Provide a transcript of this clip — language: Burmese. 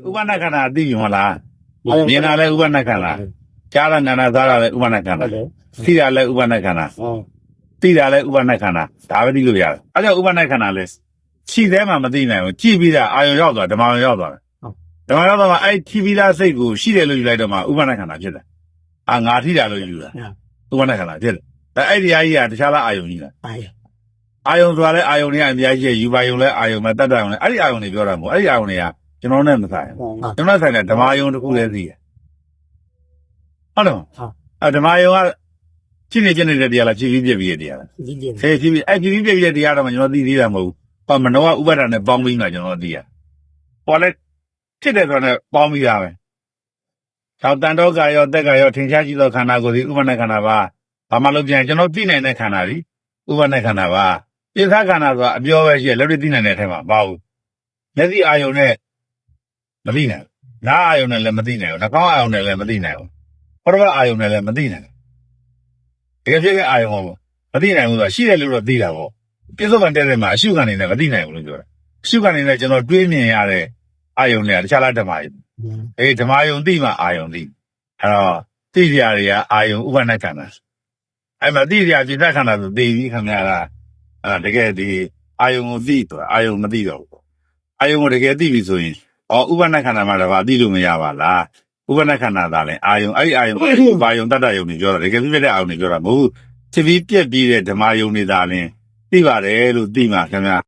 ဥပနာခန္ဓာသိပြီမလားမြင်တာလဲဥပနာခန္ဓာကြားတာနာနာသားတာလဲဥပနာခန္ဓာသိတာလဲဥပနာခန္ဓာသိတာလဲဥပနာခန္ဓာဒါပဲသိလို့ရတယ်အဲ့ကြောင့်ဥပနာခန္ဓာလဲရှိသေးမှမသိနိုင်ဘူးကြည့်ပြီးတာအာယုံရောက်သွားဓမ္မယုံရောက်သွားတယ်ဓမ္မရောက်သွားမှအဲ့ထိပြီးသားစိတ်ကိုရှိတယ်လို့ယူလိုက်တော့မှဥပနာခန္ဓာဖြစ်တယ်အာငါထိတာလို့ယူတာဥပနာခန္ဓာဖြစ်တယ်အဲ့ဒီအရာကြီးကတခြားလားအာယုံကြီးလားအာယုံဆိုတာလဲအာယုံတွေကအများကြီးယူပါယုံလဲအာယုံပဲတတ်တတ်ယုံလဲအဲ့ဒီအာယုံတွေပြောတာမဟုတ်အဲ့ဒီအာယုံတွေကကျွန်တော်နဲ့မဆိုင်ဘူးကျွန်တော်ဆိုင်တဲ့ဓမ္မယုံတစ်ခုလည်းသိတယ်ဟုတ်တယ်ဓမ္မယုံကဖြစ်နေနေတဲ့တရားလားဖြစ်ပြီးပြည့်ပြီးတဲ့တရားလားဖြစ်ပြီးဖြစ်ပြီးပြည့်ပြီးတဲ့တရားတော့ကျွန်တော်သိသေးတာမဟုတ်ဘူးမနောကဥပါဒဏ်နဲ့ပေါင်းပြီးမှကျွန်တော်သိရပေါ်လဲဖြစ်တယ်ဆိုတော့ပေါင်းပြီးတာပဲသောတန်တော်ကာရောတက်ကာရောထင်ရှားကြည့်သောခန္ဓာကိုယ်ဒီဥပနာခန္ဓာပါဘာမှလုပ်ပြန်ကျွန်တော်သိနိုင်တဲ့ခန္ဓာဒီဥပနာခန္ဓာပါပိဿခန္ဓာဆိုတာအပြောပဲရှိရလက်တွေ့သိနိုင်တဲ့အထက်မှာမဟုတ်ဘူးမျက်စိအာယုံနဲ့မသိနိုင်ဘူးနားအာယုံနဲ့လည်းမသိနိုင်ဘူးနှာခေါင်းအာယုံနဲ့လည်းမသိနိုင်ဘူးပရဝတ်အာယုံနဲ့လည်းမသိနိုင်ဘူးတကယ်ဖြစ်တဲ့အာယုံပေါ့မသိနိုင်ဘူးဆိုတာရှိတယ်လို့တော့သိတာပေါ့ပြစ္ဆုတ်ပန်တဲ့တဲ့မှာအရှုခံနေနဲ့မသိနိုင်ဘူးလို့ပြောတာအရှုခံနေနဲ့ကျွန်တော်တွေးမြင်ရတဲ့အာယုံတွေကတခြားလားဓမ္မယုံဓမ္မယုံသိမှအာယုံသိအဲ့တော့သိကြတွေကအာယုံဥပနာခန္ဓာအဲ့မှာသိကြပိဿခန္ဓာဆိုသိပြီးခင်ဗျာတကယ်ဒီအာယုံကိုသိတော့အာယုံမသိတော့ဘူးအာယုံကိုတကယ်သိပြီဆိုရင်ဥပနာခန္ဓာမှာတော့သိလို့မရပါလားဥပနာခန္ဓာသာလဲအာယုံအဲ့ဒီအာယုံဘာယုံတတ္တယုံတွေပြောတာတကယ်ဖြစ်တဲ့အာယုံတွေပြောတာမဟုတ်ဖြစ်ပြီးပြက်ပြီးတဲ့ဓမ္မယုံတွေသာလဲသိပါတယ်လို့သိမှခင်ဗျာ